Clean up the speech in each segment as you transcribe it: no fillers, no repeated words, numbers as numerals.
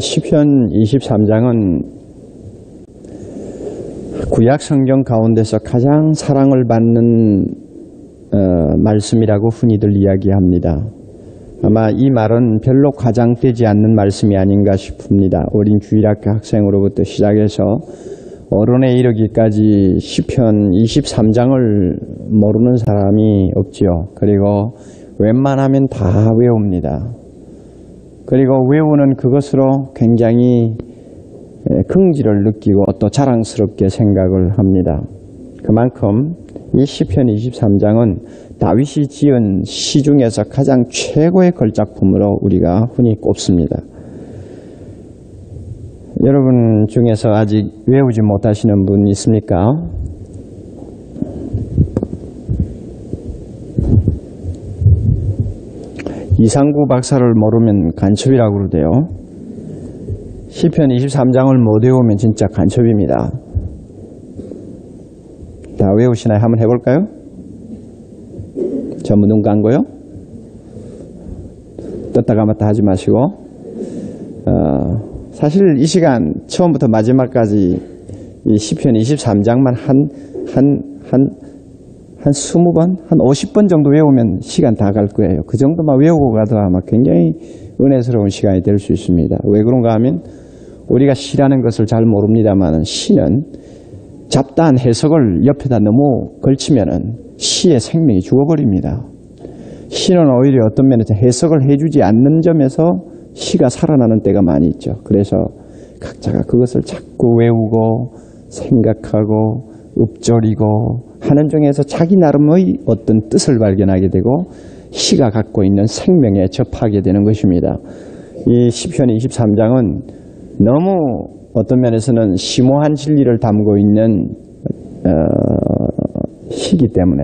시편 23장은 구약 성경 가운데서 가장 사랑을 받는 말씀이라고 흔히들 이야기합니다. 아마 이 말은 별로 과장되지 않는 말씀이 아닌가 싶습니다. 어린 주일학교 학생으로부터 시작해서 어른에 이르기까지 시편 23장을 모르는 사람이 없지요. 그리고 웬만하면 다 외웁니다. 그리고 외우는 그것으로 굉장히 긍지를 느끼고 또 자랑스럽게 생각을 합니다. 그만큼 이 시편 23장은 다윗이 지은 시 중에서 가장 최고의 걸작품으로 우리가 흔히 꼽습니다. 여러분 중에서 아직 외우지 못하시는 분 있습니까? 이상구 박사를 모르면 간첩이라고 그러대요. 시편 23장을 못 외우면 진짜 간첩입니다. 다 외우시나요? 한번 해볼까요? 전부 눈 감고요. 떴다 감았다 하지 마시고 사실 이 시간 처음부터 마지막까지 이 시편 23장만 한 20번, 한 50번 정도 외우면 시간 다 갈 거예요. 그 정도만 외우고 가도 아마 굉장히 은혜스러운 시간이 될 수 있습니다. 왜 그런가 하면 우리가 시라는 것을 잘 모릅니다만 시는 잡다한 해석을 옆에다 너무 걸치면은 시의 생명이 죽어버립니다. 시는 오히려 어떤 면에서 해석을 해주지 않는 점에서 시가 살아나는 때가 많이 있죠. 그래서 각자가 그것을 자꾸 외우고 생각하고 읊조리고 하는 중에서 자기 나름의 어떤 뜻을 발견하게 되고 시가 갖고 있는 생명에 접하게 되는 것입니다. 이 시편 23장은 너무 어떤 면에서는 심오한 진리를 담고 있는 시기 때문에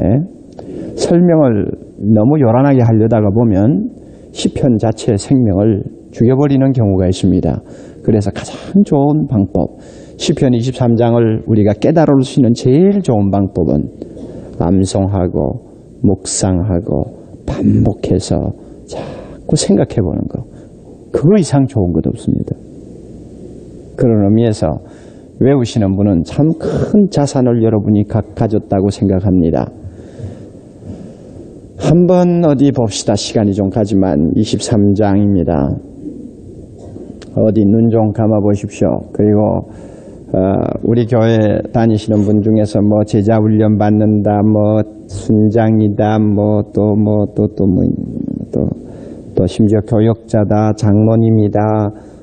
설명을 너무 요란하게 하려다가 보면 시편 자체의 생명을 죽여버리는 경우가 있습니다. 그래서 가장 좋은 방법, 시편 23장을 우리가 깨달을 수 있는 제일 좋은 방법은 암송하고 묵상하고 반복해서 자꾸 생각해 보는 것. 그거 이상 좋은 것 없습니다. 그런 의미에서 외우시는 분은 참 큰 자산을 여러분이 가졌다고 생각합니다. 한번 어디 봅시다. 시간이 좀 가지만 23장입니다. 어디 눈 좀 감아 보십시오. 그리고 우리 교회 다니시는 분 중에서 뭐 제자 훈련 받는다, 뭐 순장이다, 또 심지어 교역자다, 장로님이다,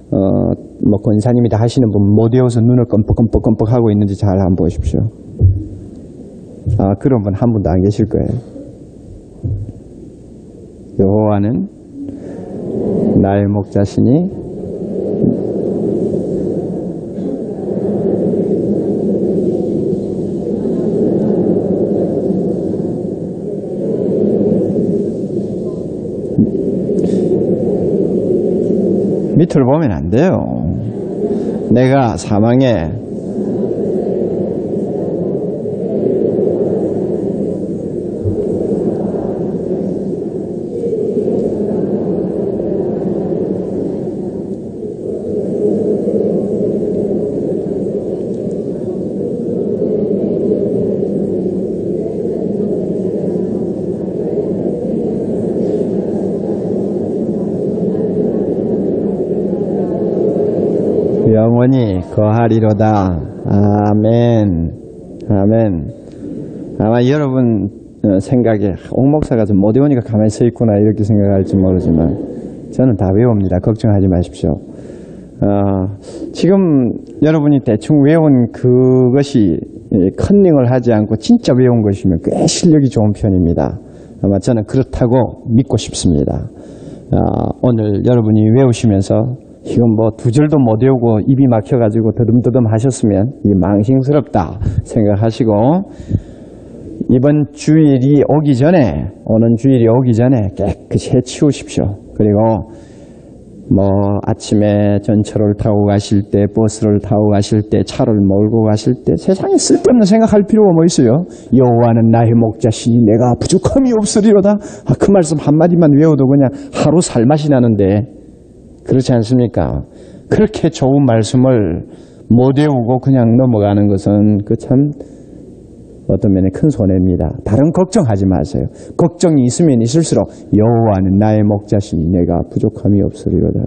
뭐 권사님이다 하시는 분 못 외워서 눈을 껌뻑껌뻑 하고 있는지 잘 한번 보십시오. 그런 분 한 분도 안 계실 거예요. 여호와는 나의 목자시니 밑을 보면 안 돼요. 내가 사망에 영원히 거하리로다. 아멘. 아멘. 아마 여러분 생각에 옥 목사가 좀 못 외우니까 가만히 서 있구나 이렇게 생각할지 모르지만 저는 다 외웁니다. 걱정하지 마십시오. 지금 여러분이 대충 외운 그것이 컨닝을 하지 않고 진짜 외운 것이면 꽤 실력이 좋은 편입니다. 아마 저는 그렇다고 믿고 싶습니다. 오늘 여러분이 외우시면서 이건 뭐 두 절도 못 외우고 입이 막혀가지고 더듬더듬 하셨으면 이게 망신스럽다 생각하시고 이번 주일이 오기 전에, 오는 주일이 오기 전에 깨끗이 해치우십시오. 그리고 뭐 아침에 전철을 타고 가실 때, 버스를 타고 가실 때, 차를 몰고 가실 때 세상에 쓸데없는 생각할 필요가 뭐 있어요? 여호와는 나의 목자시니 내가 부족함이 없으리로다. 그 말씀 한마디만 외워도 그냥 하루 살맛이 나는데 그렇지 않습니까? 그렇게 좋은 말씀을 못 외우고 그냥 넘어가는 것은 그 참 어떤 면에 큰 손해입니다. 다른 걱정하지 마세요. 걱정이 있으면 있을수록 여호와는 나의 목자시니 내가 부족함이 없으리로다.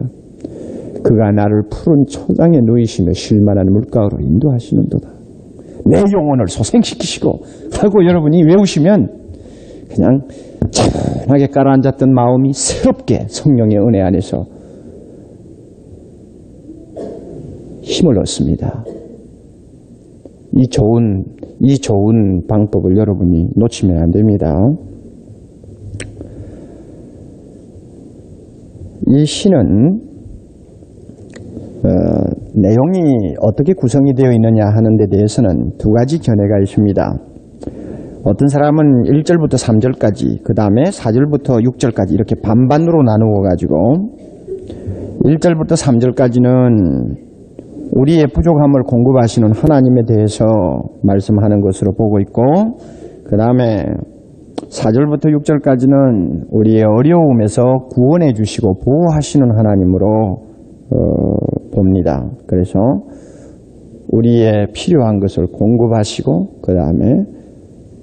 그가 나를 푸른 초장에 누이시며 쉴만한 물가로 인도하시는도다. 내 영혼을 소생시키시고 하고 여러분이 외우시면 그냥 차분하게 깔아앉았던 마음이 새롭게 성령의 은혜 안에서 힘을 얻습니다. 이 좋은 방법을 여러분이 놓치면 안 됩니다. 이 시는 내용이 어떻게 구성이 되어 있느냐 하는 데 대해서는 두 가지 견해가 있습니다. 어떤 사람은 1절부터 3절까지, 그 다음에 4절부터 6절까지 이렇게 반반으로 나누어 가지고 1절부터 3절까지는 우리의 부족함을 공급하시는 하나님에 대해서 말씀하는 것으로 보고 있고, 그 다음에 4절부터 6절까지는 우리의 어려움에서 구원해 주시고 보호하시는 하나님으로 봅니다. 그래서 우리의 필요한 것을 공급하시고 그 다음에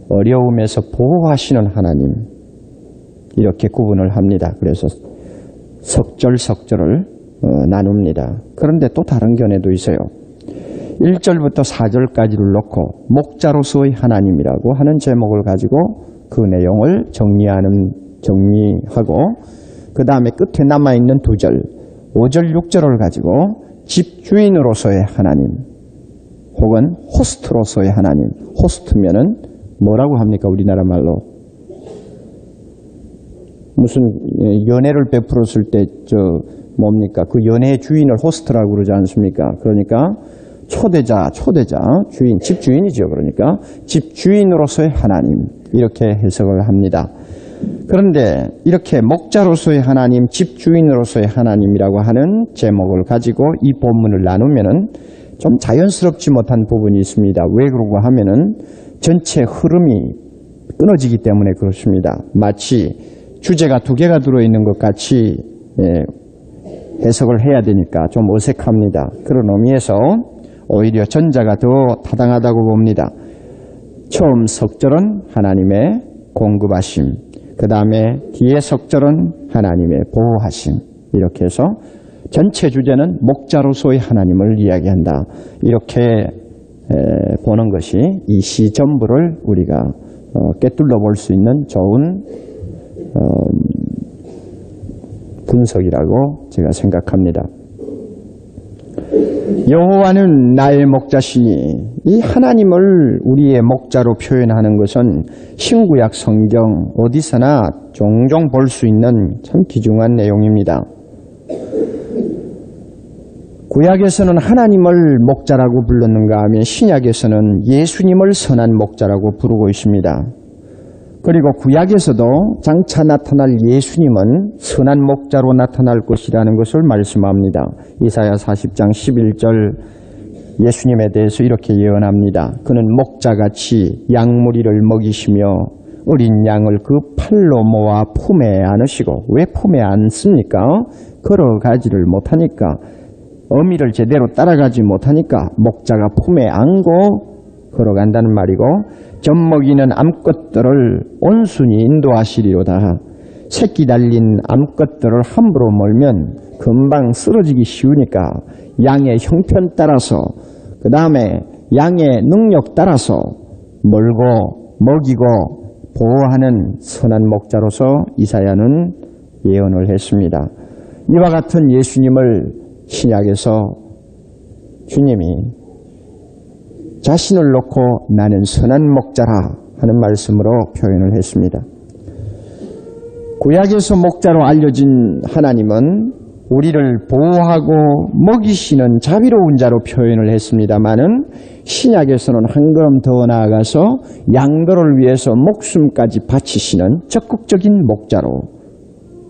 어려움에서 보호하시는 하나님, 이렇게 구분을 합니다. 그래서 석절을 나눕니다. 그런데 또 다른 견해도 있어요. 1절부터 4절까지를 놓고 목자로서의 하나님이라고 하는 제목을 가지고 그 내용을 정리하고, 그 다음에 끝에 남아있는 2절 5절 6절을 가지고 집주인으로서의 하나님 혹은 호스트로서의 하나님. 호스트면은 뭐라고 합니까? 우리나라 말로 무슨 연애를 베풀었을 때 뭡니까? 그 연애의 주인을 호스트라고 그러지 않습니까? 그러니까 초대자, 주인, 집주인이죠. 그러니까 집주인으로서의 하나님, 이렇게 해석을 합니다. 그런데 이렇게 목자로서의 하나님, 집주인으로서의 하나님이라고 하는 제목을 가지고 이 본문을 나누면은 좀 자연스럽지 못한 부분이 있습니다. 왜 그러고 하면은 전체 흐름이 끊어지기 때문에 그렇습니다. 마치 주제가 2개가 들어있는 것 같이 해석을 해야 되니까 좀 어색합니다. 그런 의미에서 오히려 전자가 더 타당하다고 봅니다. 처음 석절은 하나님의 공급하심, 그 다음에 뒤에 석절은 하나님의 보호하심, 이렇게 해서 전체 주제는 목자로서의 하나님을 이야기한다. 이렇게 보는 것이 이 시 전부를 우리가 꿰뚫어 볼 수 있는 좋은 분석이라고 제가 생각합니다. 여호와는 나의 목자시니, 이 하나님을 우리의 목자로 표현하는 것은 신구약 성경 어디서나 종종 볼 수 있는 참 귀중한 내용입니다. 구약에서는 하나님을 목자라고 불렀는가 하면 신약에서는 예수님을 선한 목자라고 부르고 있습니다. 그리고 구약에서도 장차 나타날 예수님은 선한 목자로 나타날 것이라는 것을 말씀합니다. 이사야 40장 11절 예수님에 대해서 이렇게 예언합니다. 그는 목자같이 양무리를 먹이시며 어린 양을 그 팔로 모아 품에 안으시고, 왜 품에 안습니까? 걸어가지를 못하니까, 어미를 제대로 따라가지 못하니까 목자가 품에 안고 걸어간다는 말이고, 젖먹이는 암컷들을 온순히 인도하시리로다. 새끼 달린 암컷들을 함부로 몰면 금방 쓰러지기 쉬우니까 양의 형편 따라서, 그 다음에 양의 능력 따라서 몰고 먹이고 보호하는 선한 목자로서 이사야는 예언을 했습니다. 이와 같은 예수님을 신약에서 주님이 자신을 놓고 나는 선한 목자라 하는 말씀으로 표현을 했습니다. 구약에서 목자로 알려진 하나님은 우리를 보호하고 먹이시는 자비로운 자로 표현을 했습니다마는, 신약에서는 한 걸음 더 나아가서 양들을 위해서 목숨까지 바치시는 적극적인 목자로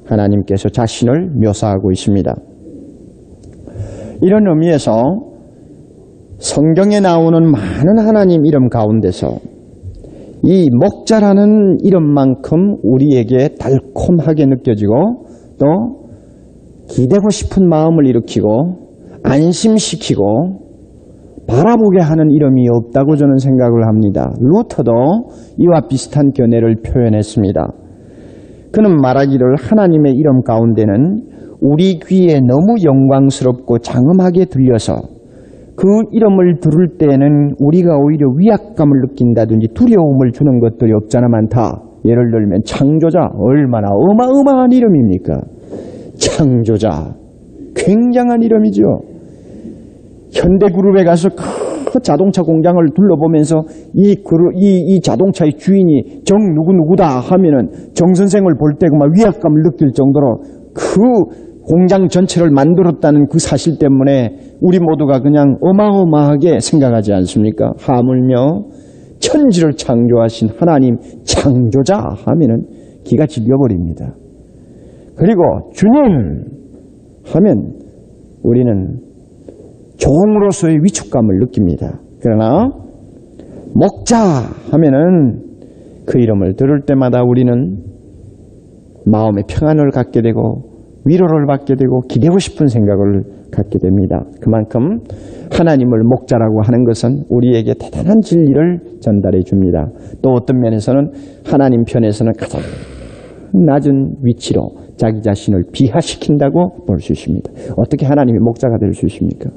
하나님께서 자신을 묘사하고 있습니다. 이런 의미에서 성경에 나오는 많은 하나님 이름 가운데서 이 목자라는 이름만큼 우리에게 달콤하게 느껴지고 또 기대고 싶은 마음을 일으키고 안심시키고 바라보게 하는 이름이 없다고 저는 생각을 합니다. 루터도 이와 비슷한 견해를 표현했습니다. 그는 말하기를 하나님의 이름 가운데는 우리 귀에 너무 영광스럽고 장엄하게 들려서 그 이름을 들을 때는 우리가 오히려 위압감을 느낀다든지 두려움을 주는 것들이 없잖아 많다. 예를 들면 창조자, 얼마나 어마어마한 이름입니까? 창조자, 굉장한 이름이죠. 현대그룹에 가서 그 자동차 공장을 둘러보면서 이 자동차의 주인이 정 누구누구다 하면은 정 선생을 볼 때 막 위압감을 느낄 정도로 그 공장 전체를 만들었다는 그 사실 때문에 우리 모두가 그냥 어마어마하게 생각하지 않습니까? 하물며 천지를 창조하신 하나님 창조자 하면은 기가 질려버립니다. 그리고 주님 하면 우리는 종으로서의 위축감을 느낍니다. 그러나 목자 하면은 그 이름을 들을 때마다 우리는 마음의 평안을 갖게 되고 위로를 받게 되고 기대고 싶은 생각을 갖게 됩니다. 그만큼 하나님을 목자라고 하는 것은 우리에게 대단한 진리를 전달해 줍니다. 또 어떤 면에서는 하나님 편에서는 가장 낮은 위치로 자기 자신을 비하시킨다고 볼 수 있습니다. 어떻게 하나님이 목자가 될 수 있습니까?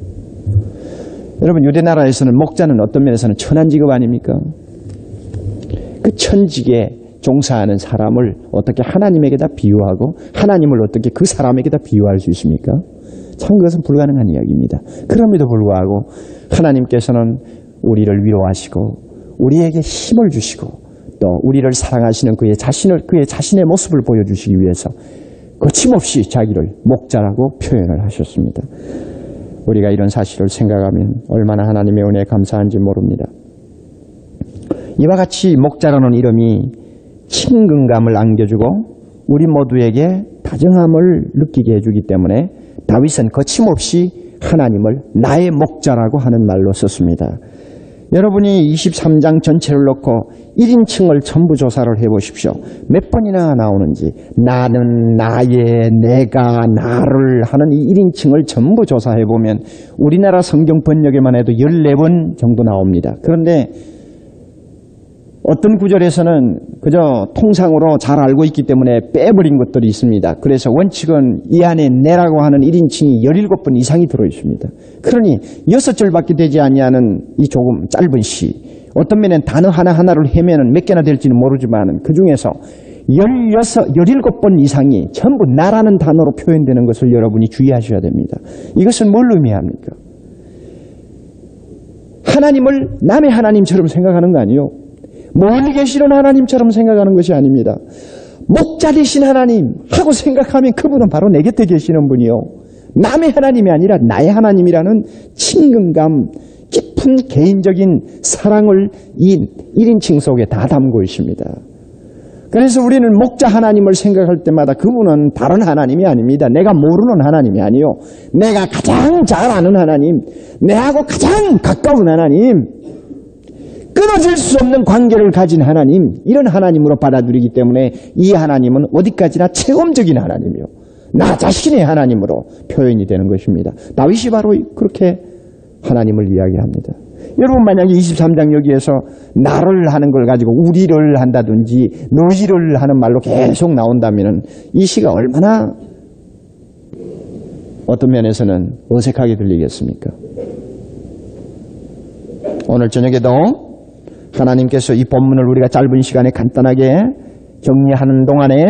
여러분, 유대나라에서는 목자는 어떤 면에서는 천한 직업 아닙니까? 그 천직에 종사하는 사람을 어떻게 하나님에게다 비유하고 하나님을 어떻게 그 사람에게다 비유할 수 있습니까? 참 그것은 불가능한 이야기입니다. 그럼에도 불구하고 하나님께서는 우리를 위로하시고 우리에게 힘을 주시고 또 우리를 사랑하시는 그의 자신의 모습을 보여주시기 위해서 거침없이 자기를 목자라고 표현을 하셨습니다. 우리가 이런 사실을 생각하면 얼마나 하나님의 은혜에 감사한지 모릅니다. 이와 같이 목자라는 이름이 친근감을 안겨주고 우리 모두에게 다정함을 느끼게 해주기 때문에 다윗은 거침없이 하나님을 나의 목자라고 하는 말로 썼습니다. 여러분이 23장 전체를 놓고 1인칭을 전부 조사를 해보십시오. 몇 번이나 나오는지 나는, 나의, 내가, 나를 하는 이 1인칭을 전부 조사해보면 우리나라 성경 번역에만 해도 14번 정도 나옵니다. 그런데 어떤 구절에서는 그저 통상으로 잘 알고 있기 때문에 빼버린 것들이 있습니다. 그래서 원칙은 이 안에 내라고 하는 1인칭이 17번 이상이 들어있습니다. 그러니 6절밖에 되지 아니하는 이 조금 짧은 시, 어떤 면엔 단어 하나하나를 헤매는 몇 개나 될지는 모르지만 그 중에서 17번 이상이 전부 나라는 단어로 표현되는 것을 여러분이 주의하셔야 됩니다. 이것은 뭘 의미합니까? 하나님을 남의 하나님처럼 생각하는 거 아니에요. 멀리 계시는 하나님처럼 생각하는 것이 아닙니다. 목자 되신 하나님 하고 생각하면 그분은 바로 내 곁에 계시는 분이요. 남의 하나님이 아니라 나의 하나님이라는 친근감, 깊은 개인적인 사랑을 이 1인칭 속에 다 담고 있습니다. 그래서 우리는 목자 하나님을 생각할 때마다 그분은 다른 하나님이 아닙니다. 내가 모르는 하나님이 아니요. 내가 가장 잘 아는 하나님, 내하고 가장 가까운 하나님, 끊어질 수 없는 관계를 가진 하나님, 이런 하나님으로 받아들이기 때문에 이 하나님은 어디까지나 체험적인 하나님이요. 나 자신의 하나님으로 표현이 되는 것입니다. 다윗이 바로 그렇게 하나님을 이야기합니다. 여러분 만약에 23장 여기에서 나를 하는 걸 가지고 우리를 한다든지 너희를 하는 말로 계속 나온다면 이 시가 얼마나 어떤 면에서는 어색하게 들리겠습니까? 오늘 저녁에도 하나님께서 이 본문을 우리가 짧은 시간에 간단하게 정리하는 동안에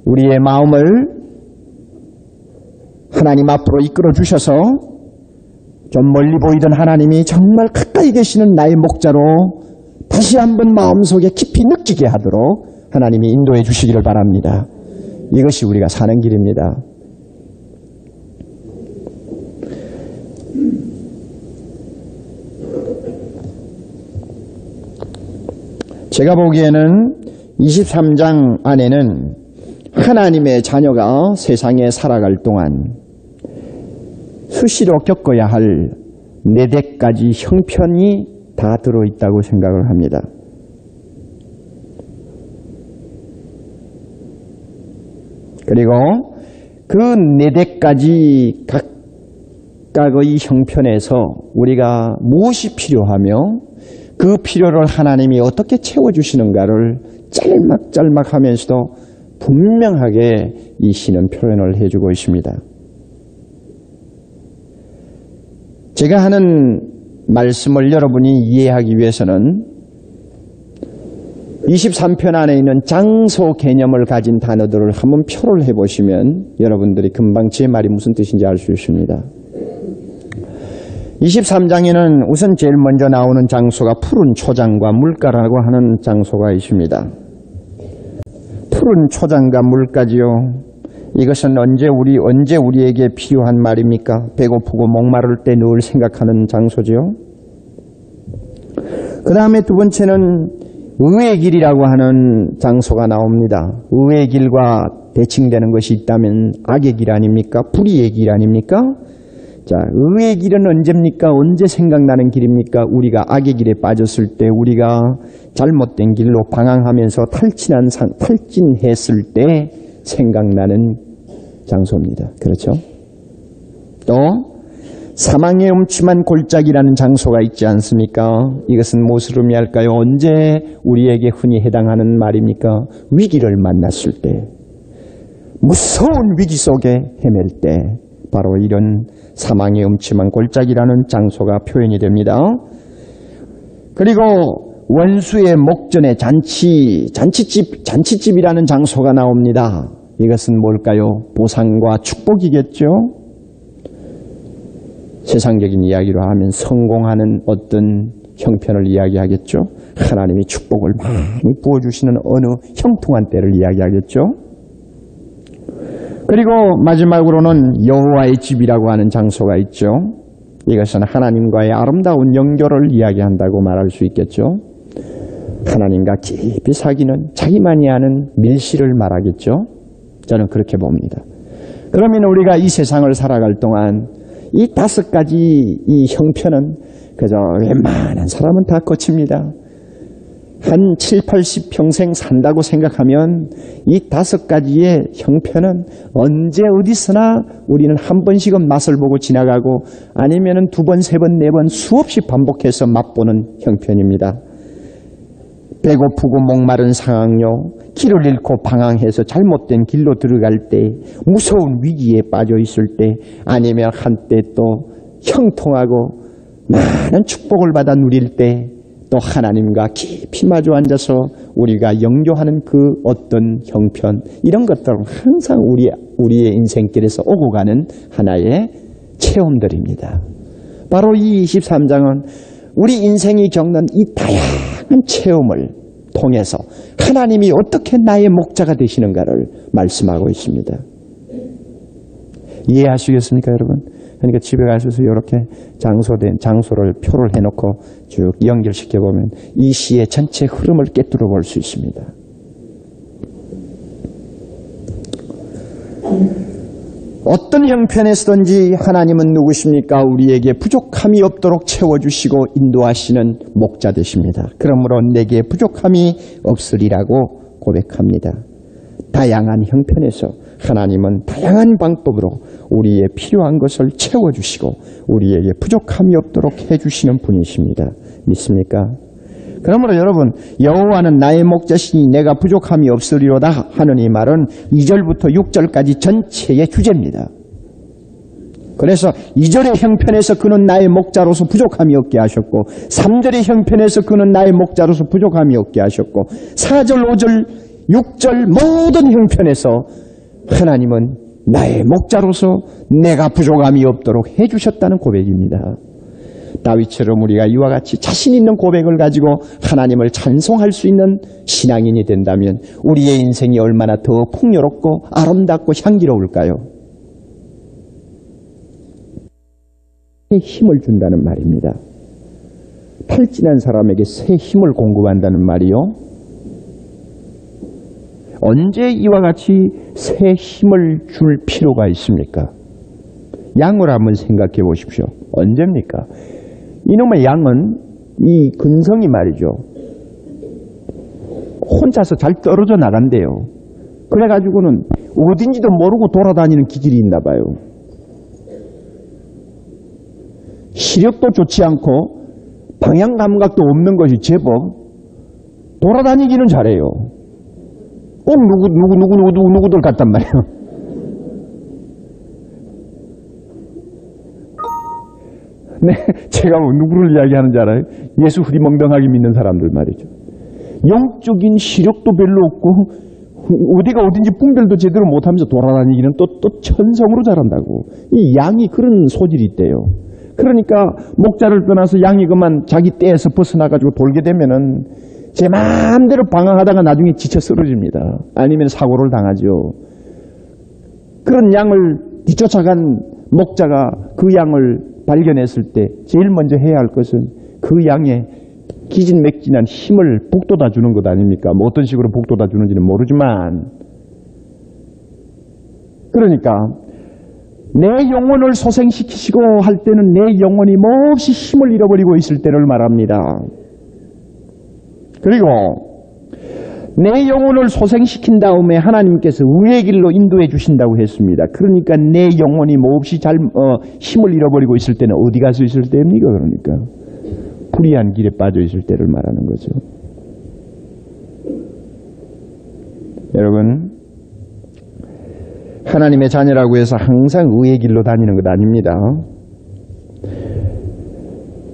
우리의 마음을 하나님 앞으로 이끌어 주셔서 좀 멀리 보이던 하나님이 정말 가까이 계시는 나의 목자로 다시 한번 마음속에 깊이 느끼게 하도록 하나님이 인도해 주시기를 바랍니다. 이것이 우리가 사는 길입니다. 제가 보기에는 23장 안에는 하나님의 자녀가 세상에 살아갈 동안 수시로 겪어야 할 4대까지 형편이 다 들어있다고 생각을 합니다. 그리고 그 4대까지 각 각각의 형편에서 우리가 무엇이 필요하며 그 필요를 하나님이 어떻게 채워주시는가를 짤막짤막하면서도 분명하게 이 시는 표현을 해주고 있습니다. 제가 하는 말씀을 여러분이 이해하기 위해서는 23편 안에 있는 장소 개념을 가진 단어들을 한번 표를 해보시면 여러분들이 금방 제 말이 무슨 뜻인지 알 수 있습니다. 23장에는 우선 제일 먼저 나오는 장소가 푸른 초장과 물가라고 하는 장소가 있습니다. 푸른 초장과 물가지요. 이것은 언제 우리에게 필요한 말입니까? 배고프고 목마를 때 늘 생각하는 장소지요. 그 다음에 두 번째는 의의 길이라고 하는 장소가 나옵니다. 의의 길과 대칭되는 것이 있다면 악의 길 아닙니까? 불의의 길 아닙니까? 자, 의의 길은 언제입니까? 언제 생각나는 길입니까? 우리가 악의 길에 빠졌을 때, 우리가 잘못된 길로 방황하면서 탈진했을 때 생각나는 장소입니다. 그렇죠? 또 사망의 음침한 골짜기라는 장소가 있지 않습니까? 이것은 무엇을 의미할까요? 언제 우리에게 흔히 해당하는 말입니까? 위기를 만났을 때, 무서운 위기 속에 헤맬 때 바로 이런 사망의 음침한 골짜기라는 장소가 표현이 됩니다. 그리고 원수의 목전에 잔치집이라는 장소가 나옵니다. 이것은 뭘까요? 보상과 축복이겠죠? 세상적인 이야기로 하면 성공하는 어떤 형편을 이야기하겠죠? 하나님이 축복을 많이 부어주시는 어느 형통한 때를 이야기하겠죠? 그리고 마지막으로는 여호와의 집이라고 하는 장소가 있죠. 이것은 하나님과의 아름다운 연결을 이야기한다고 말할 수 있겠죠. 하나님과 깊이 사귀는 자기만이 아는 밀실을 말하겠죠. 저는 그렇게 봅니다. 그러면 우리가 이 세상을 살아갈 동안 이 5가지 이 형편은 그저 웬만한 사람은 다 거칩니다. 한 7, 80평생 산다고 생각하면 이 5가지의 형편은 언제 어디서나 우리는 한 번씩은 맛을 보고 지나가고 아니면 2번, 3번, 4번 수없이 반복해서 맛보는 형편입니다. 배고프고 목마른 상황요, 길을 잃고 방황해서 잘못된 길로 들어갈 때, 무서운 위기에 빠져 있을 때, 아니면 한때 또 형통하고 많은 축복을 받아 누릴 때, 또 하나님과 깊이 마주 앉아서 우리가 영조하는 그 어떤 형편, 이런 것들은 항상 우리의 인생길에서 오고 가는 하나의 체험들입니다. 바로 이 23장은 우리 인생이 겪는 이 다양한 체험을 통해서 하나님이 어떻게 나의 목자가 되시는가를 말씀하고 있습니다. 이해하시겠습니까, 여러분? 그러니까 집에 가셔서 이렇게 장소를 표를 해놓고 쭉 연결시켜보면 이 시의 전체 흐름을 꿰뚫어 볼 수 있습니다. 어떤 형편에서든지 하나님은 누구십니까? 우리에게 부족함이 없도록 채워주시고 인도하시는 목자 되십니다. 그러므로 내게 부족함이 없으리라고 고백합니다. 다양한 형편에서 하나님은 다양한 방법으로 우리의 필요한 것을 채워주시고 우리에게 부족함이 없도록 해주시는 분이십니다. 믿습니까? 그러므로 여러분, 여호와는 나의 목자시니 내가 부족함이 없으리로다 하는 이 말은 2절부터 6절까지 전체의 주제입니다. 그래서 2절의 형편에서 그는 나의 목자로서 부족함이 없게 하셨고 3절의 형편에서 그는 나의 목자로서 부족함이 없게 하셨고 4절, 5절, 6절 모든 형편에서 하나님은 나의 목자로서 내가 부족함이 없도록 해주셨다는 고백입니다. 다윗처럼 우리가 이와 같이 자신 있는 고백을 가지고 하나님을 찬송할 수 있는 신앙인이 된다면 우리의 인생이 얼마나 더 풍요롭고 아름답고 향기로울까요? 힘을 준다는 말입니다. 탈진한 사람에게 새 힘을 공급한다는 말이요. 언제 이와 같이 새 힘을 줄 필요가 있습니까? 양을 한번 생각해 보십시오. 언제입니까? 이놈의 양은 이 근성이 말이죠. 혼자서 잘 떨어져 나간대요. 그래가지고는 어딘지도 모르고 돌아다니는 기질이 있나 봐요. 시력도 좋지 않고 방향 감각도 없는 것이 제법 돌아다니기는 잘해요. 꼭 누구들 같단 말이에요. 네, 제가 누구를 이야기하는지 알아요? 예수 흐리멍덩하게 믿는 사람들 말이죠. 영적인 시력도 별로 없고 어디가 어딘지 분별도 제대로 못하면서 돌아다니기는 또 천성으로 잘한다고. 이 양이 그런 소질이 있대요. 그러니까 목자를 떠나서 양이 그만 자기 떼에서 벗어나가지고 돌게 되면은 제 마음대로 방황하다가 나중에 지쳐 쓰러집니다. 아니면 사고를 당하죠. 그런 양을 뒤쫓아간 목자가 그 양을 발견했을 때 제일 먼저 해야 할 것은 그 양의 기진맥진한 힘을 북돋아 주는 것 아닙니까? 뭐 어떤 식으로 북돋아 주는지는 모르지만, 그러니까 내 영혼을 소생시키시고 할 때는 내 영혼이 몹시 힘을 잃어버리고 있을 때를 말합니다. 그리고 내 영혼을 소생시킨 다음에 하나님께서 의의 길로 인도해 주신다고 했습니다. 그러니까 내 영혼이 몹시 힘을 잃어버리고 있을 때는 어디 가서 있을 때입니까? 그러니까 불의한 길에 빠져 있을 때를 말하는 거죠. 여러분, 하나님의 자녀라고 해서 항상 의의 길로 다니는 것 아닙니다.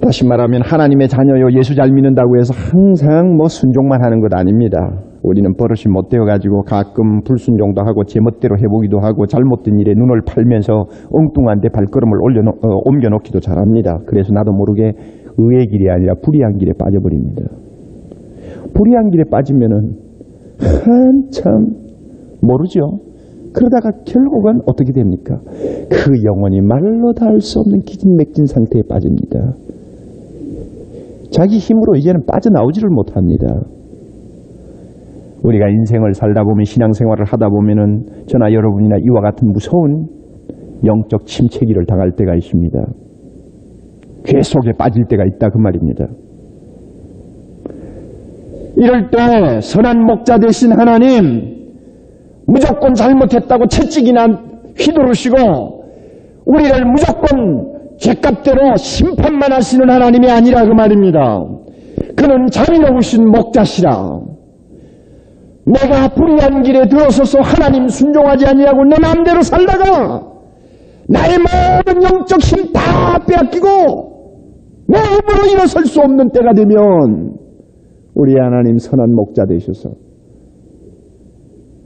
다시 말하면 하나님의 자녀요, 예수 잘 믿는다고 해서 항상 순종만 하는 것 아닙니다. 우리는 버릇이 못되어가지고 가끔 불순종도 하고 제멋대로 해보기도 하고 잘못된 일에 눈을 팔면서 엉뚱한 데 발걸음을 옮겨놓기도 잘합니다. 그래서 나도 모르게 의의 길이 아니라 불의한 길에 빠져버립니다. 불의한 길에 빠지면은 한참 모르죠. 그러다가 결국은 어떻게 됩니까? 그 영혼이 말로 다 할 수 없는 기진맥진 상태에 빠집니다. 자기 힘으로 이제는 빠져나오지를 못합니다. 우리가 인생을 살다 보면, 신앙생활을 하다 보면은 저나 여러분이나 이와 같은 무서운 영적 침체기를 당할 때가 있습니다. 죄 속에 빠질 때가 있다 그 말입니다. 이럴 때 선한 목자 되신 하나님, 무조건 잘못했다고 채찍이나 휘두르시고 우리를 무조건 죄값대로 심판만 하시는 하나님이 아니라 그 말입니다. 그는 자비로우신 목자시라. 내가 불의한 길에 들어서서 하나님 순종하지 아니하고 내 마음대로 살다가 나의 모든 영적 힘 다 빼앗기고 내 힘으로 일어설 수 없는 때가 되면 우리 하나님 선한 목자 되셔서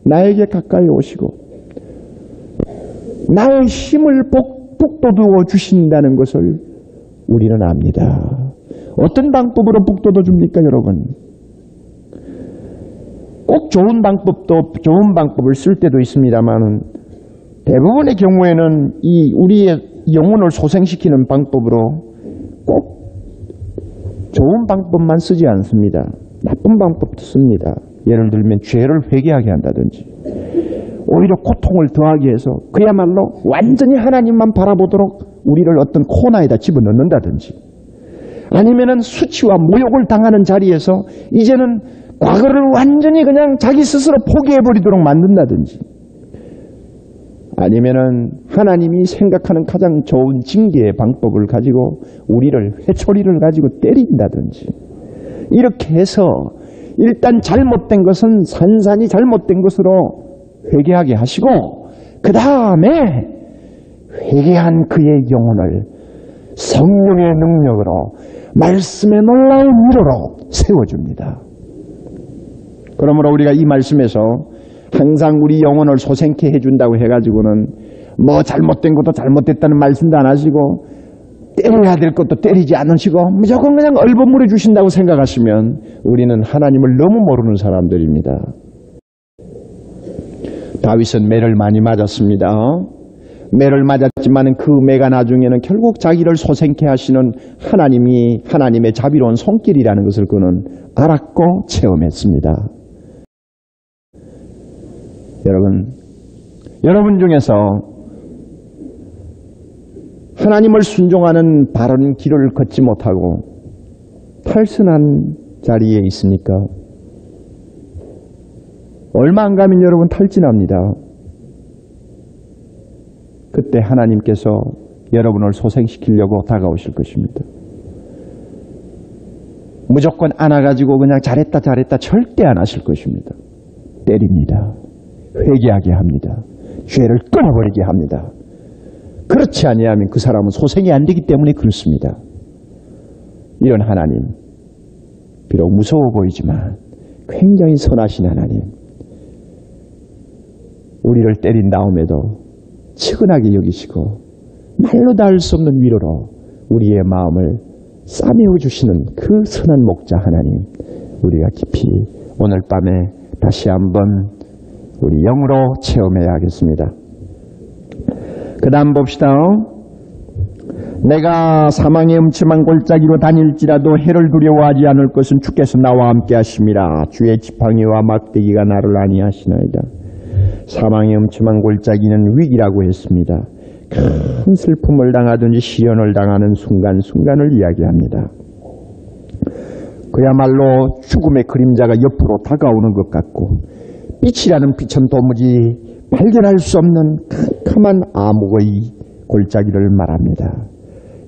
나에게 가까이 오시고 나의 힘을 북돋워 주신다는 것을 우리는 압니다. 어떤 방법으로 북돋워 줍니까, 여러분? 꼭 좋은 방법을 쓸 때도 있습니다만 대부분의 경우에는 이 우리의 영혼을 소생시키는 방법으로 꼭 좋은 방법만 쓰지 않습니다. 나쁜 방법도 씁니다. 예를 들면 죄를 회개하게 한다든지 오히려 고통을 더하게 해서 그야말로 완전히 하나님만 바라보도록 우리를 어떤 코너에다 집어넣는다든지, 아니면은 수치와 모욕을 당하는 자리에서 이제는 과거를 완전히 그냥 자기 스스로 포기해버리도록 만든다든지, 아니면은 하나님이 생각하는 가장 좋은 징계의 방법을 가지고 우리를 회초리를 가지고 때린다든지, 이렇게 해서 일단 잘못된 것은 산산이 잘못된 것으로 회개하게 하시고 그 다음에 회개한 그의 영혼을 성령의 능력으로 말씀의 놀라운 위로로 세워줍니다. 그러므로 우리가 이 말씀에서 항상 우리 영혼을 소생케 해준다고 해가지고는 뭐 잘못된 것도 잘못됐다는 말씀도 안 하시고 때려야 될 것도 때리지 않으시고 무조건 그냥 얼버무려 주신다고 생각하시면 우리는 하나님을 너무 모르는 사람들입니다. 다윗은 매를 많이 맞았습니다. 매를 맞았지만 그 매가 나중에는 결국 자기를 소생케 하시는 하나님의 자비로운 손길이라는 것을 그는 알았고 체험했습니다. 여러분 중에서 하나님을 순종하는 바른 길을 걷지 못하고 탈선한 자리에 있습니까? 얼마 안 가면 여러분 탈진합니다. 그때 하나님께서 여러분을 소생시키려고 다가오실 것입니다. 무조건 안아가지고 그냥 잘했다 절대 안 하실 것입니다. 때립니다. 회개하게 합니다. 죄를 끊어버리게 합니다. 그렇지 아니하면 그 사람은 소생이 안 되기 때문에 그렇습니다. 이런 하나님, 비록 무서워 보이지만 굉장히 선하신 하나님, 우리를 때린 다음에도 측은하게 여기시고 말로 다 할 수 없는 위로로 우리의 마음을 싸매어 주시는 그 선한 목자 하나님, 우리가 깊이 오늘 밤에 다시 한번 우리 영으로 체험해야 겠습니다. 그 다음 봅시다. 내가 사망의 음침한 골짜기로 다닐지라도 해를 두려워하지 않을 것은 주께서 나와 함께 하심이라. 주의 지팡이와 막대기가 나를 안위하시나이다. 사망의 음침한 골짜기는 위기라고 했습니다. 큰 슬픔을 당하든지 시련을 당하는 순간순간을 이야기합니다. 그야말로 죽음의 그림자가 옆으로 다가오는 것 같고 빛이라는 빛은 도무지 발견할 수 없는 캄캄한 암흑의 골짜기를 말합니다.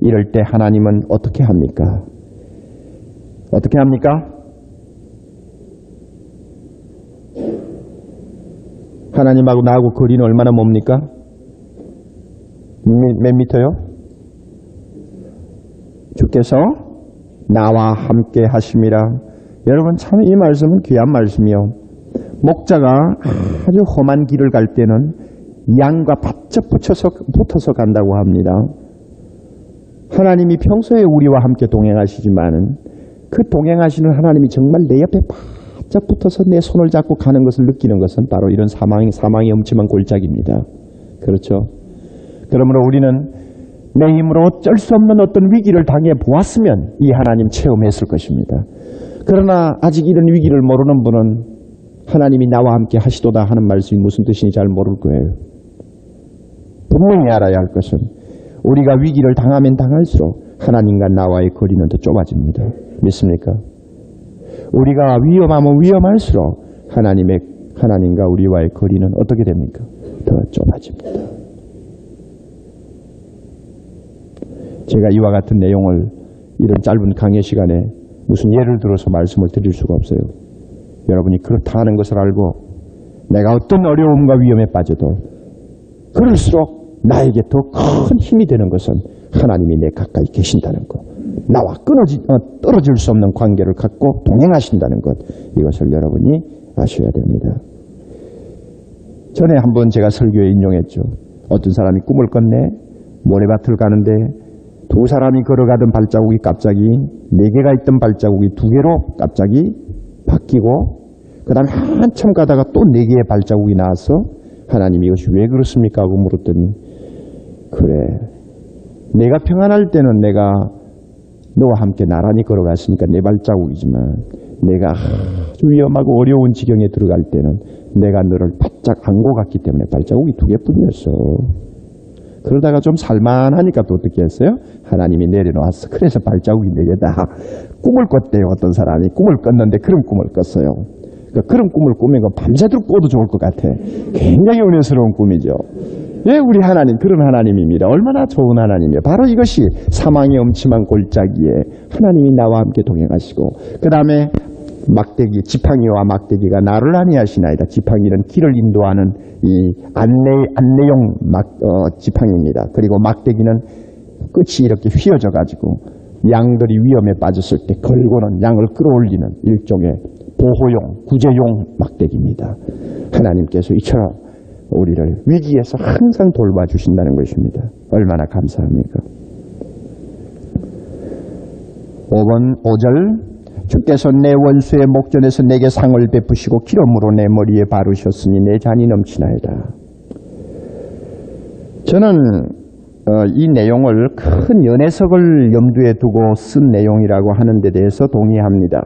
이럴 때 하나님은 어떻게 합니까? 어떻게 합니까? 하나님하고 나하고 거리는 얼마나 멉니까? 몇 미터요? 주께서 나와 함께 하심이라. 여러분 참 이 말씀은 귀한 말씀이요. 목자가 아주 험한 길을 갈 때는 양과 바짝 붙어서 간다고 합니다. 하나님이 평소에 우리와 함께 동행하시지만은 그 동행하시는 하나님이 정말 내 옆에 바짝 붙어서 내 손을 잡고 가는 것을 느끼는 것은 바로 이런 사망의 엄침한 골짜기입니다. 그렇죠? 그러므로 우리는 내 힘으로 어쩔 수 없는 어떤 위기를 당해 보았으면 이 하나님 체험했을 것입니다. 그러나 아직 이런 위기를 모르는 분은 하나님이 나와 함께 하시도다 하는 말씀이 무슨 뜻인지 잘 모를 거예요. 분명히 알아야 할 것은 우리가 위기를 당하면 당할수록 하나님과 나와의 거리는 더 좁아집니다. 믿습니까? 우리가 위험하면 위험할수록 하나님과 우리와의 거리는 어떻게 됩니까? 더 좁아집니다. 제가 이와 같은 내용을 이런 짧은 강의 시간에 무슨 예를 들어서 말씀을 드릴 수가 없어요. 여러분이 그렇다 하는 것을 알고 내가 어떤 어려움과 위험에 빠져도 그럴수록 나에게 더 큰 힘이 되는 것은 하나님이 내 가까이 계신다는 것, 나와 떨어질 수 없는 관계를 갖고 동행하신다는 것, 이것을 여러분이 아셔야 됩니다. 전에 한번 제가 설교에 인용했죠. 어떤 사람이 꿈을 꿨네. 모래밭을 가는데 두 사람이 걸어가던 발자국이 갑자기 4개가 있던 발자국이 2개로 갑자기 바뀌고 그 다음에 한참 가다가 또 4개의 발자국이 나와서 하나님이 이것이 왜 그렇습니까? 하고 물었더니 그래, 내가 평안할 때는 내가 너와 함께 나란히 걸어갔으니까 내 발자국이지만 내가 아주 위험하고 어려운 지경에 들어갈 때는 내가 너를 바짝 안고 갔기 때문에 발자국이 2개뿐이었어. 그러다가 좀 살만하니까 또 어떻게 했어요? 하나님이 내려놓았어. 그래서 발자국이 4개다. 꿈을 꿨대요. 어떤 사람이 꿈을 꿨는데 그런 꿈을 꿨어요. 그러니까 그런 꿈을 꾸면 밤새도록 꿔도 좋을 것 같아. 굉장히 은혜스러운 꿈이죠. 예, 우리 하나님 그런 하나님입니다. 얼마나 좋은 하나님이에요. 바로 이것이 사망의 엄침한 골짜기에 하나님이 나와 함께 동행하시고 그 다음에 지팡이와 막대기가 나를 안위하시나이다. 지팡이는 길을 인도하는 이 안내용 지팡이입니다. 그리고 막대기는 끝이 이렇게 휘어져 가지고 양들이 위험에 빠졌을 때 걸고는 양을 끌어올리는 일종의 보호용, 구제용 막대기입니다. 하나님께서 이처럼 우리를 위기에서 항상 돌봐주신다는 것입니다. 얼마나 감사합니까? 5절 주께서 내 원수의 목전에서 내게 상을 베푸시고 기름으로 내 머리에 바르셨으니 내 잔이 넘치나이다. 저는 이 내용을 큰 연해석을 염두에 두고 쓴 내용이라고 하는 데 대해서 동의합니다.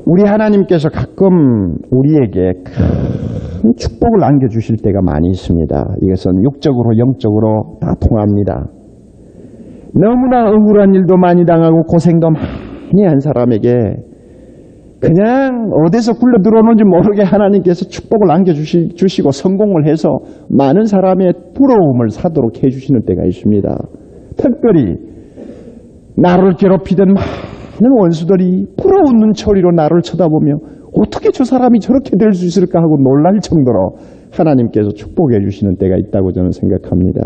우리 하나님께서 가끔 우리에게 큰 축복을 안겨주실 때가 많이 있습니다. 이것은 육적으로 영적으로 다 통합니다. 너무나 억울한 일도 많이 당하고 고생도 많이 한 사람에게 그냥 어디서 굴러 들어오는지 모르게 하나님께서 축복을 안겨주시고 성공을 해서 많은 사람의 부러움을 사도록 해주시는 때가 있습니다. 특별히 나를 괴롭히던 많은 원수들이 부러운 눈초리로 나를 쳐다보며 어떻게 저 사람이 저렇게 될 수 있을까 하고 놀랄 정도로 하나님께서 축복해 주시는 때가 있다고 저는 생각합니다.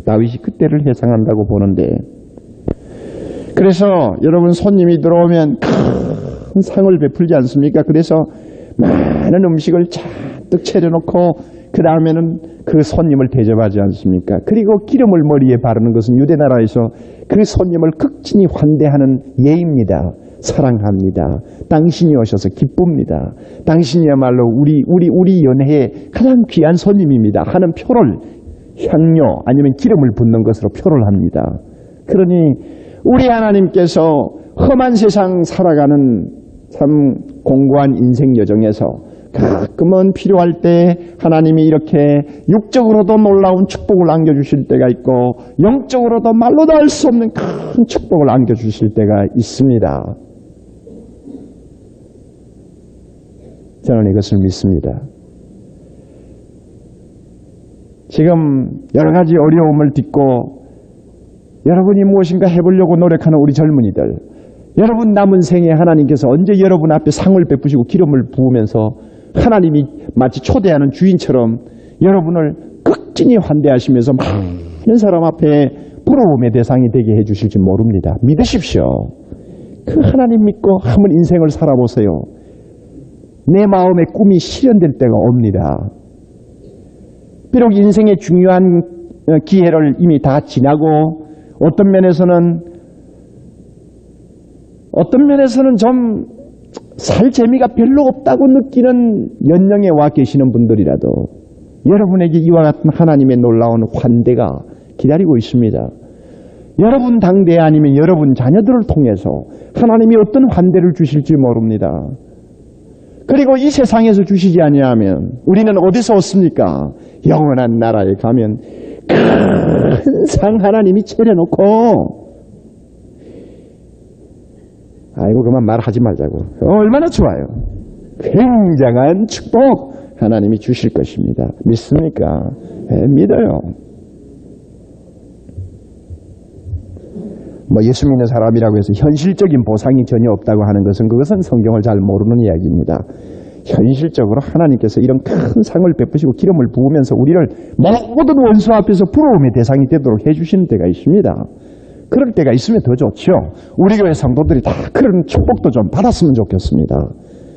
다윗이 그때를 회상한다고 보는데, 그래서 여러분 손님이 들어오면 큰 상을 베풀지 않습니까? 그래서 많은 음식을 잔뜩 차려놓고 그 다음에는 그 손님을 대접하지 않습니까? 그리고 기름을 머리에 바르는 것은 유대나라에서 그 손님을 극진히 환대하는 예입니다. 사랑합니다. 당신이 오셔서 기쁩니다. 당신이야말로 우리 연회의 가장 귀한 손님입니다 하는 표를, 향료 아니면 기름을 붓는 것으로 표를 합니다. 그러니 우리 하나님께서 험한 세상 살아가는 참 공고한 인생 여정에서 가끔은 필요할 때 하나님이 이렇게 육적으로도 놀라운 축복을 안겨주실 때가 있고 영적으로도 말로도 할 수 없는 큰 축복을 안겨주실 때가 있습니다. 저는 이것을 믿습니다. 지금 여러 가지 어려움을 딛고 여러분이 무엇인가 해보려고 노력하는 우리 젊은이들, 여러분 남은 생에 하나님께서 언제 여러분 앞에 상을 베푸시고 기름을 부으면서 하나님이 마치 초대하는 주인처럼 여러분을 극진히 환대하시면서 많은 사람 앞에 부러움의 대상이 되게 해주실지 모릅니다. 믿으십시오. 그 하나님 믿고 한번 인생을 살아보세요. 내 마음의 꿈이 실현될 때가 옵니다. 비록 인생의 중요한 기회를 이미 다 지나고 어떤 면에서는 좀 살 재미가 별로 없다고 느끼는 연령에 와 계시는 분들이라도 여러분에게 이와 같은 하나님의 놀라운 환대가 기다리고 있습니다. 여러분 당대 아니면 여러분 자녀들을 통해서 하나님이 어떤 환대를 주실지 모릅니다. 그리고 이 세상에서 주시지 아니하면 우리는 어디서 얻습니까? 영원한 나라에 가면 큰 상 하나님이 차려놓고, 아이고 그만 말하지 말자고. 얼마나 좋아요. 굉장한 축복 하나님이 주실 것입니다. 믿습니까? 네, 믿어요. 예수 믿는 사람이라고 해서 현실적인 보상이 전혀 없다고 하는 것은 그것은 성경을 잘 모르는 이야기입니다. 현실적으로 하나님께서 이런 큰 상을 베푸시고 기름을 부으면서 우리를 모든 원수 앞에서 부러움의 대상이 되도록 해주시는 때가 있습니다. 그럴 때가 있으면 더 좋죠. 우리 교회 성도들이 다 그런 축복도 좀 받았으면 좋겠습니다.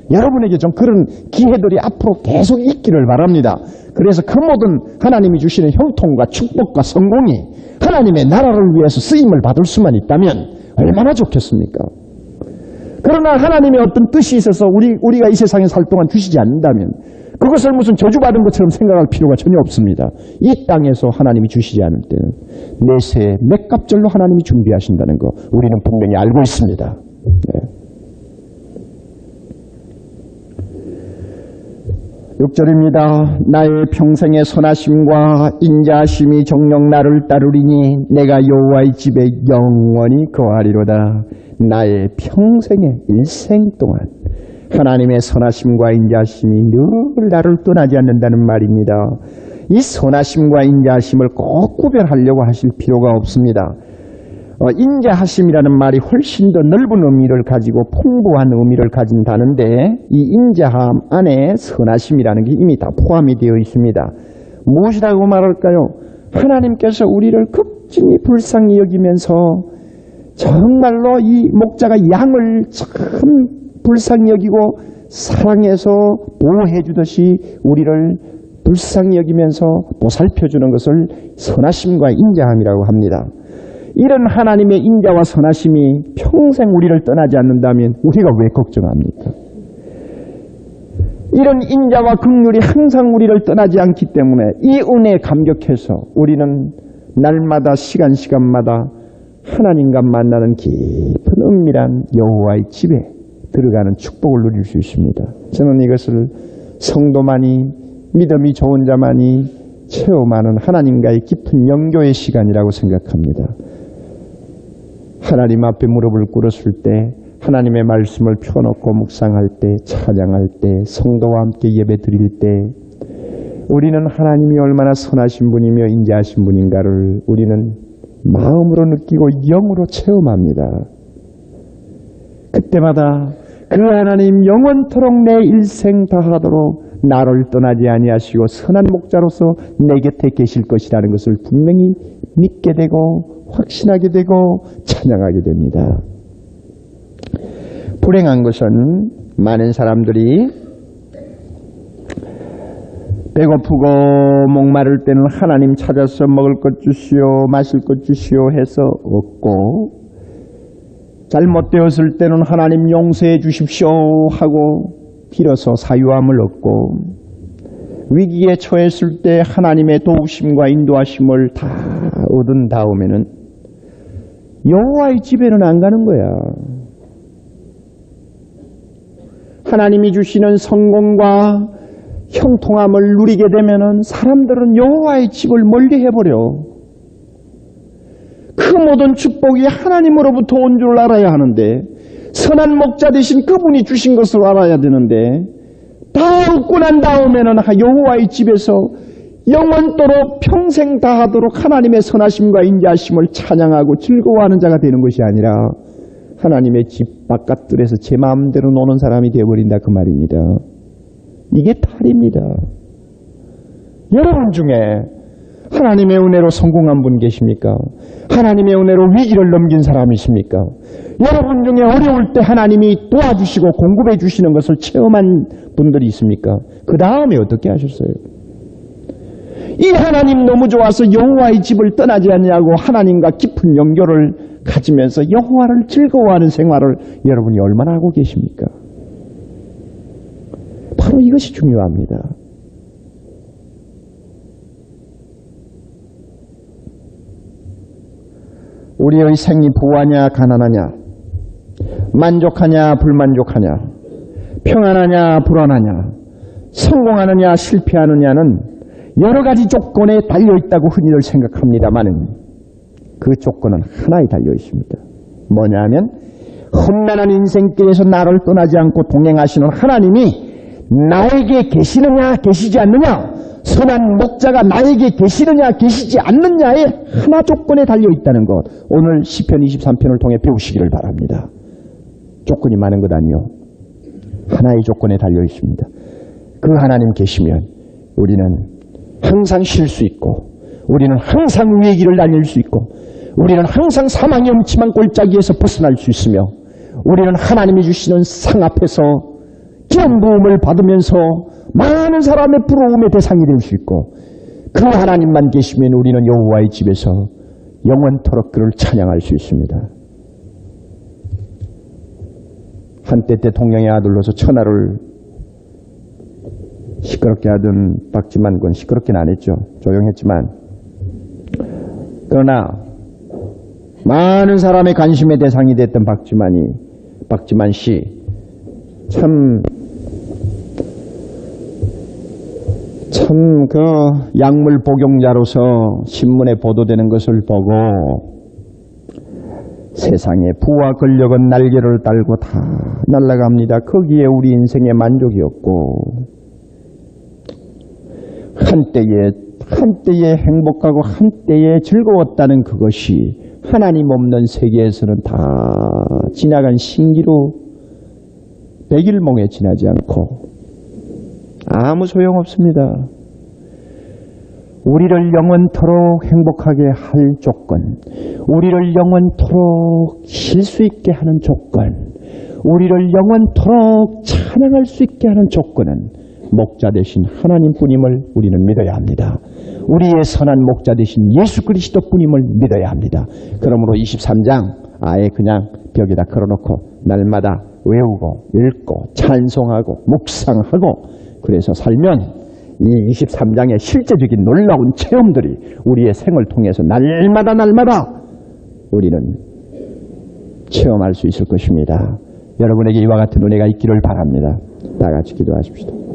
여러분에게 좀 그런 기회들이 앞으로 계속 있기를 바랍니다. 그래서 그 모든 하나님이 주시는 형통과 축복과 성공이 하나님의 나라를 위해서 쓰임을 받을 수만 있다면 얼마나 좋겠습니까? 그러나 하나님의 어떤 뜻이 있어서 우리가 이 세상에 살 동안 주시지 않는다면 그것을 무슨 저주받은 것처럼 생각할 필요가 전혀 없습니다. 이 땅에서 하나님이 주시지 않을 때는 내세 맷값절로 하나님이 준비하신다는 거 우리는 분명히 알고 있습니다. 네. 6절입니다. 나의 평생의 선하심과 인자하심이 정녕 나를 따르리니 내가 여호와의 집에 영원히 거하리로다. 나의 평생의 일생 동안 하나님의 선하심과 인자하심이 늘 나를 떠나지 않는다는 말입니다. 이 선하심과 인자하심을 꼭 구별하려고 하실 필요가 없습니다. 인자하심이라는 말이 훨씬 더 넓은 의미를 가지고 풍부한 의미를 가진 단어인데 이 인자함 안에 선하심이라는 게 이미 다 포함이 되어 있습니다. 무엇이라고 말할까요? 하나님께서 우리를 극진히 불쌍히 여기면서 정말로 이 목자가 양을 참 불쌍히 여기고 사랑해서 보호해 주듯이 우리를 불쌍히 여기면서 보살펴주는 것을 선하심과 인자함이라고 합니다. 이런 하나님의 인자와 선하심이 평생 우리를 떠나지 않는다면 우리가 왜 걱정합니까? 이런 인자와 긍휼이 항상 우리를 떠나지 않기 때문에 이 은혜에 감격해서 우리는 날마다 시간마다 하나님과 만나는 깊은 은밀한 여호와의 집에 들어가는 축복을 누릴 수 있습니다. 저는 이것을 성도만이 믿음이 좋은 자만이 체험하는 하나님과의 깊은 영교의 시간이라고 생각합니다. 하나님 앞에 무릎을 꿇었을 때 하나님의 말씀을 펴놓고 묵상할 때, 찬양할 때, 성도와 함께 예배 드릴 때 우리는 하나님이 얼마나 선하신 분이며 인자하신 분인가를 우리는 마음으로 느끼고 영으로 체험합니다. 그때마다 그 하나님 영원토록 내 일생 다하도록 나를 떠나지 아니하시고 선한 목자로서 내 곁에 계실 것이라는 것을 분명히 믿게 되고 확신하게 되고 찬양하게 됩니다. 불행한 것은 많은 사람들이 배고프고 목마를 때는 하나님 찾아서 먹을 것 주시오, 마실 것 주시오 해서 얻고, 잘못되었을 때는 하나님 용서해 주십시오 하고 빌어서 사유함을 얻고, 위기에 처했을 때 하나님의 도우심과 인도하심을 다 얻은 다음에는 여호와의 집에는 안 가는 거야. 하나님이 주시는 성공과 형통함을 누리게 되면은 사람들은 여호와의 집을 멀리 해버려. 그 모든 축복이 하나님으로부터 온 줄 알아야 하는데, 선한 목자 되신 그분이 주신 것을 알아야 되는데, 다 얻고 난 다음에는 여호와의 집에서 영원토록 평생 다하도록 하나님의 선하심과 인자하심을 찬양하고 즐거워하는 자가 되는 것이 아니라 하나님의 집 바깥들에서 제 마음대로 노는 사람이 되어버린다 그 말입니다. 이게 탈입니다. 여러분 중에 하나님의 은혜로 성공한 분 계십니까? 하나님의 은혜로 위기를 넘긴 사람이십니까? 여러분 중에 어려울 때 하나님이 도와주시고 공급해 주시는 것을 체험한 분들이 있습니까? 그 다음에 어떻게 하셨어요? 이 하나님 너무 좋아서 여호와의 집을 떠나지 않냐고 하나님과 깊은 연결을 가지면서 여호와를 즐거워하는 생활을 여러분이 얼마나 하고 계십니까? 바로 이것이 중요합니다. 우리의 생이 부하냐 가난하냐, 만족하냐 불만족하냐, 평안하냐 불안하냐, 성공하느냐 실패하느냐는 여러 가지 조건에 달려있다고 흔히들 생각합니다마는 그 조건은 하나에 달려 있습니다. 뭐냐면 험난한 인생길에서 나를 떠나지 않고 동행하시는 하나님이 나에게 계시느냐 계시지 않느냐, 선한 목자가 나에게 계시느냐 계시지 않느냐의 하나 조건에 달려있다는 것, 오늘 시편 23편을 통해 배우시기를 바랍니다. 조건이 많은 것 아니요, 하나의 조건에 달려있습니다. 그 하나님 계시면 우리는 항상 쉴 수 있고, 우리는 항상 위의 길을 다닐 수 있고, 우리는 항상 사망의 음침한 골짜기에서 벗어날 수 있으며, 우리는 하나님이 주시는 상 앞에서 기름 부음을 받으면서 많은 사람의 부러움의 대상이 될 수 있고, 그 하나님만 계시면 우리는 여호와의 집에서 영원토록 그를 찬양할 수 있습니다. 한때 대통령의 아들로서 천하를 시끄럽게 하던 박지만 군, 시끄럽게는 안 했죠. 조용했지만, 그러나 많은 사람의 관심의 대상이 됐던 박지만 씨, 참 그 약물 복용자로서 신문에 보도되는 것을 보고 세상의 부와 권력은 날개를 달고 다 날아갑니다. 거기에 우리 인생의 만족이 없고, 한때에 행복하고 한때에 즐거웠다는 그것이 하나님 없는 세계에서는 다 지나간 신기루 백일몽에 지나지 않고 아무 소용없습니다. 우리를 영원토록 행복하게 할 조건, 우리를 영원토록 쉴 수 있게 하는 조건, 우리를 영원토록 찬양할 수 있게 하는 조건은 목자 되신 하나님뿐임을 우리는 믿어야 합니다. 우리의 선한 목자 되신 예수 그리스도뿐임을 믿어야 합니다. 그러므로 23장 아예 그냥 벽에다 걸어놓고 날마다 외우고 읽고 찬송하고 묵상하고 그래서 살면 이 23장의 실제적인 놀라운 체험들이 우리의 생을 통해서 날마다 우리는 체험할 수 있을 것입니다. 여러분에게 이와 같은 은혜가 있기를 바랍니다. 다 같이 기도하십시다.